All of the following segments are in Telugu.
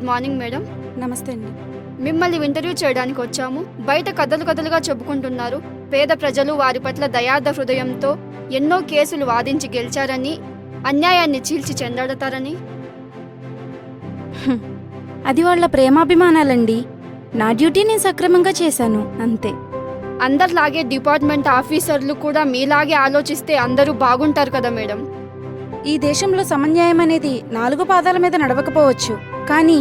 Morning madam. నమస్తే అండి. మిమ్మల్ని ఇంటర్వ్యూ చేయడానికి వచ్చాము. బయట కథలుగా చెప్పుకుంటున్నారు. పేద ప్రజలు వారి పట్ల దయార్థ హృదయంతో ఎన్నో కేసులు వాదించి గెలిచారని, అన్యాయాన్ని చీల్చి చెందాడతారని. అది వాళ్ళ ప్రేమాభిమానాలండి. నా డ్యూటీ నేను సక్రమంగా చేశాను, అంతే. అందరిలాగే డిపార్ట్మెంట్ ఆఫీసర్లు కూడా మీలాగే ఆలోచిస్తే అందరూ బాగుంటారు కదా మేడం. ఈ దేశంలో సమన్యాయం అనేది 4 పాదాల మీద నడవకపోవచ్చు, కానీ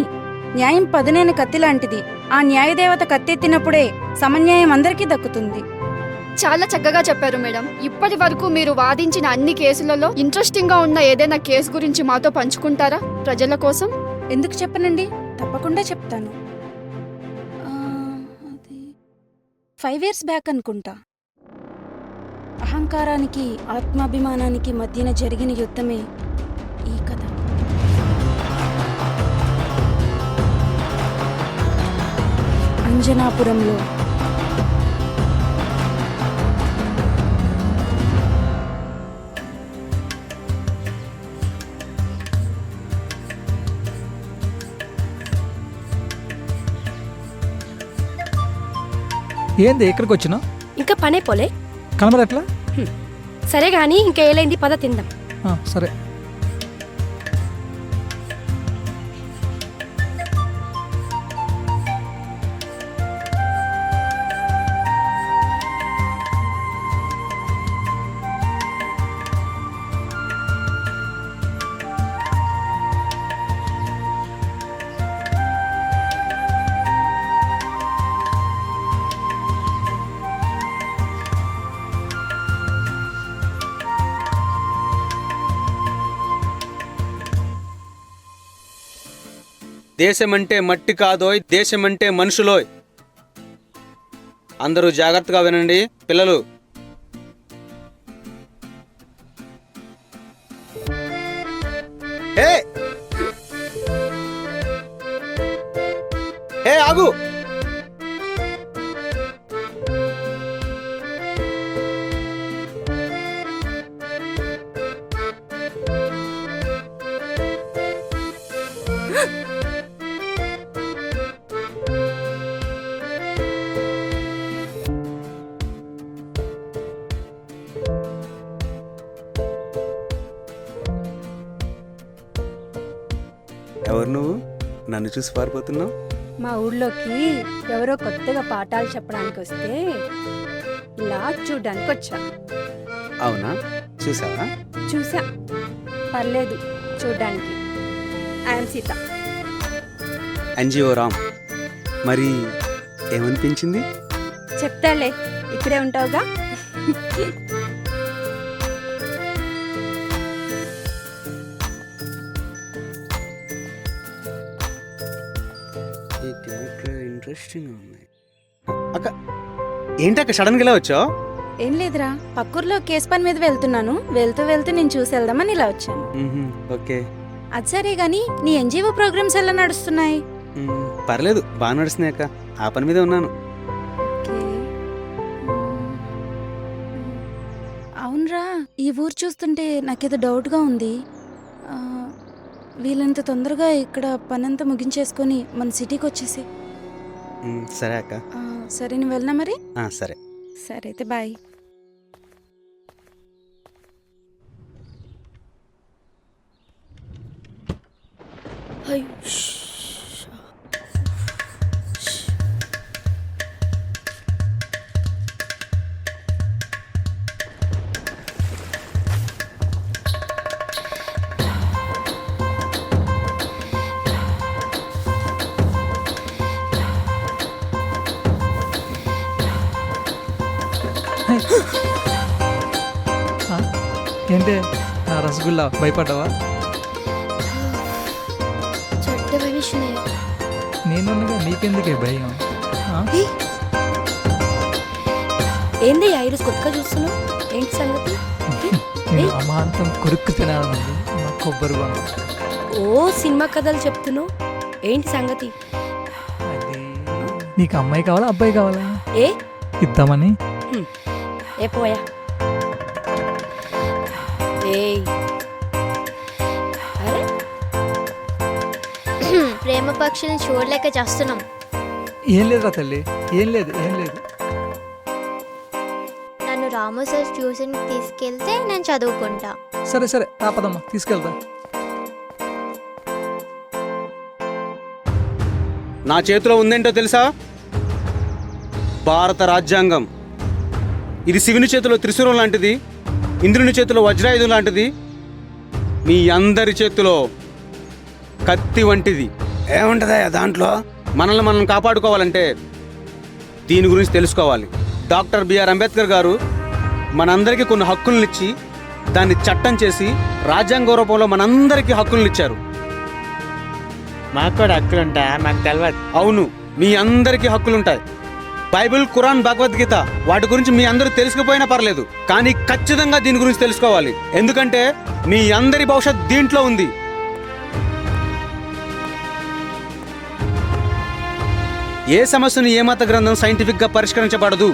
న్యాయం పదునైన కత్తి లాంటిది. ఆ న్యాయదేవత కత్తెత్తినప్పుడే సమన్యాయం అందరికీ దక్కుతుంది. చాలా చక్కగా చెప్పారు మేడం. ఇప్పటి వరకు మీరు వాదించిన అన్ని కేసులలో ఇంట్రెస్టింగ్ గా ఉన్న ఏదైనా కేసు గురించి మాతో పంచుకుంటారా ప్రజల కోసం? ఎందుకు చెప్పనండి, తప్పకుండా చెప్తాను. అది 5 years బ్యాక్ అనుకుంటా. అహంకారానికి ఆత్మాభిమానానికి మధ్యన జరిగిన యుద్ధమే ఈ కథ. అంజనాపురంలో ఏంది ఇక్కడికి వచ్చినా? ఇంకా పనే పోలే కనబడట్లా? సరే గాని ఇంకా ఏలైంది, పద తిందాం. సరే. దేశమంటే మట్టి కాదోయ్, దేశమంటే మనుషులోయ్. అందరూ జాగ్రత్తగా వినండి పిల్లలు. ఆగు. ఎవరు నువ్వు? నన్ను చూసి పారిపోతున్నావు? మా ఊళ్ళోకి ఎవరో కొత్తగా పాఠాలు చెప్పడానికి వస్తే ఇలా చూడ్డానికి వచ్చా. అవునా, చూసావా? చూసా, పర్లేదు చూడ్డానికి. ఐఎమ్ సీత. ఎన్జిఓ రామ్. మరి ఏమనిపించింది? చెప్తాలే, ఇక్కడే ఉంటావుగా. ఇంట్రెస్టింగ్ ఉంది. అక్క ఏంటక్క సడన్గా ఇలా వచ్చావు? ఏం లేదురా, పక్కూర్లో కేసు పని మీద వెళ్తున్నాను. వెళ్తూ వెళ్తూ నేను చూసి వెళ్దామని ఇలా వచ్చాను. ఓకే. అది సరే గాని నీ ఎన్జిఓ ప్రోగ్రామ్స్ ఎలా నడుస్తున్నాయి? పర్లేదు, బాగా నడుస్తున్నాయి అక్క. ఆ పని మీద ఉన్నాను. అవునరా, ఈ ఊరు చూస్తుంటే నాకేదో డౌట్గా ఉంది. వీళ్ళంత తొందరగా ఇక్కడ పనంతా ముగించేసుకొని మన సిటీకి వచ్చేసి. సరే అక్క. సరే, నువ్వు వెళ్ళనా మరి? సరే సరే అయితే బాయ్. ఏంటే నా రసగుల్లా, భయపడ్డావా? నేనున్నగా నీకెందుకే భయం? ఏంది ఐరిస్ కొత్తగా చూస్తున్నావు? ఏంటి సంగతి? నేను అమాంతం కొరుక్కు తినాలనుంది నా కొబ్బరి బొండ. ఓ సినిమా కథలు చెప్తున్నావు, ఏంటి సంగతి? అది నీకు అమ్మాయి కావాలా అబ్బాయి కావాలా? ఏ ఇద్దామని. ఏ పోయా. అరే ప్రేమ పక్షుల్ని చూడలేక చేస్తున్నాం. ఏం లేదురా తల్లి, ఏం లేదు. నన్ను రాము సార్ ట్యూషన్కి తీసుకెళ్తే నేను చదువుకుంటా. సరే రాపదమ్మా, తీసుకెళ్తా. నా చేతిలో ఉందేంటో తెలుసా? భారత రాజ్యాంగం. ఇది శివుని చేతిలో త్రిశూలం లాంటిది, ఇంద్రుని చేతిలో వజ్రాయుధం లాంటిది, మీ అందరి చేతిలో కత్తి వంటిది. ఏముంటదా దాంట్లో? మనల్ని మనం కాపాడుకోవాలంటే దీని గురించి తెలుసుకోవాలి. డాక్టర్ బిఆర్ అంబేద్కర్ గారు మనందరికీ కొన్ని హక్కులను ఇచ్చి దాన్ని చట్టం చేసి రాజ్యాంగ రూపంలో మనందరికీ హక్కులను ఇచ్చారు. మాకు కూడా హక్కులుంటాయా? మాకు తెలియదు. అవును, మీ అందరికీ హక్కులుంటాయి. బైబిల్, ఖురాన్, భగవద్గీత వాటి గురించి మీ అందరూ తెలుసుకుపోయినా పర్లేదు, కానీ ఖచ్చితంగా దీని గురించి తెలుసుకోవాలి. ఎందుకంటే మీ అందరి భవిష్యత్ దీంట్లో ఉంది. ఏ సమస్యను ఏ మత గ్రంథం సైంటిఫిక్గా పరిష్కరించబడదు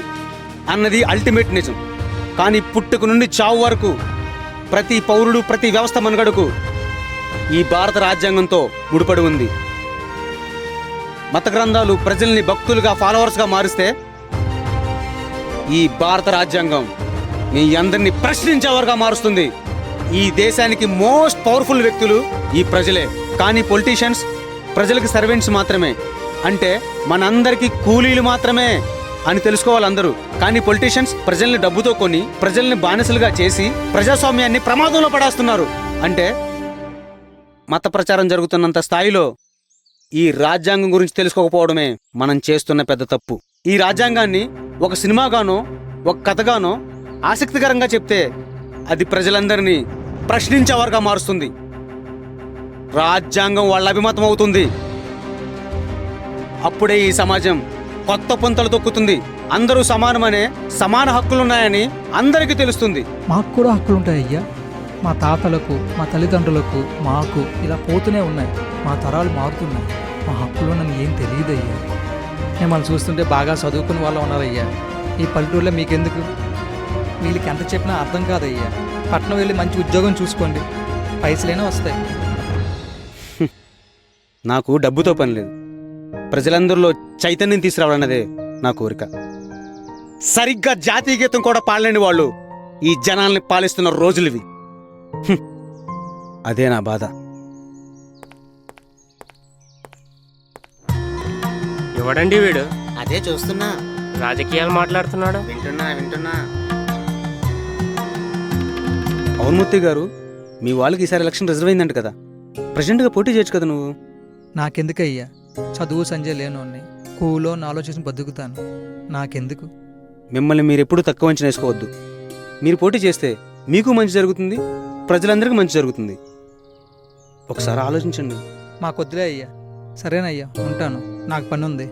అన్నది అల్టిమేట్ నిజం. కానీ పుట్టుక నుండి చావు వరకు ప్రతి పౌరుడు, ప్రతి వ్యవస్థ మనుగడకు ఈ భారత రాజ్యాంగంతో ముడిపడి ఉంది. మత గ్రంథాలు ప్రజల్ని భక్తులుగా, ఫాలోవర్స్గా మారిస్తే ఈ భారత రాజ్యాంగం మీ అందరినీ ప్రశ్నించేవారుగా మారుస్తుంది. ఈ దేశానికి మోస్ట్ పవర్ఫుల్ వ్యక్తులు ఈ ప్రజలే. కానీ పొలిటీషియన్స్ ప్రజలకు సర్వెంట్స్ మాత్రమే, అంటే మనందరికీ కూలీలు మాత్రమే అని తెలుసుకోవాలి అందరూ. కానీ పొలిటీషియన్స్ ప్రజల్ని డబ్బుతో కొని ప్రజల్ని బానిసలుగా చేసి ప్రజాస్వామ్యాన్ని ప్రమాదంలో పడేస్తున్నారు. అంటే మత ప్రచారం జరుగుతున్నంత స్థాయిలో ఈ రాజ్యాంగం గురించి తెలుసుకోకపోవడమే మనం చేస్తున్న పెద్ద తప్పు. ఈ రాజ్యాంగాన్ని ఒక సినిమాగానో, ఒక కథగానో ఆసక్తికరంగా చెప్తే అది ప్రజలందరినీ ప్రశ్నించేవారుగా మారుస్తుంది. రాజ్యాంగం వాళ్ళ అభిమతం అవుతుంది. అప్పుడే ఈ సమాజం కొత్త పుంతలు తొక్కుతుంది. అందరూ సమానమనే, సమాన హక్కులున్నాయని అందరికీ తెలుస్తుంది. మాకు కూడా హక్కులుంటాయి అయ్యా. మా తాతలకు, మా తల్లిదండ్రులకు, మాకు ఇలా పోతూనే ఉన్నాయి. మా తరాలు మారుతున్నాయి. మా హక్కులున్నని ఏం తెలియదయ్యా. మిమ్మల్ని చూస్తుంటే బాగా చదువుకుని వాళ్ళు ఉన్నారయ్యా. ఈ పల్లెటూరులో మీకెందుకు? వీళ్ళకి ఎంత చెప్పినా అర్థం కాదయ్యా. పట్నం వెళ్ళి మంచి ఉద్యోగం చూసుకోండి, పైసలైనా వస్తాయి. నాకు డబ్బుతో పని లేదు. ప్రజలందరిలో చైతన్యం తీసుకురావాలన్నదే నా కోరిక. సరిగ్గా జాతీయ గీతం కూడా పాడలేని వాళ్ళు ఈ జనాల్ని పాలిస్తున్న రోజులివి. అదే నా బాధ. ఎవడండి వీడు? అదే చూస్తున్నా. రాజకీయాలు మాట్లాడుతున్నాడు. వింటున్నా. అవును మూర్తి గారు, మీ వాళ్ళకి ఈసారి ఎలక్షన్ రిజర్వ్ అయిందంట కదా, ప్రెసిడెంట్గా పోటీ చేయొచ్చు కదా నువ్వు? నాకెందుకయ్యా? చదువు సంజయ్ లేనోన్ని, కూలో ఆలోచించి బతుకుతాను. నాకెందుకు? మిమ్మల్ని మీరెప్పుడూ తక్కువ అంచనా వేసుకోవద్దు. మీరు పోటీ చేస్తే మీకు మంచి జరుగుతుంది, ప్రజలందరికీ మంచి జరుగుతుంది. ఒకసారి ఆలోచించండి. మాకొద్దులే అయ్యా. సరేనయ్యా, ఉంటాను. నాకు పని ఉంది.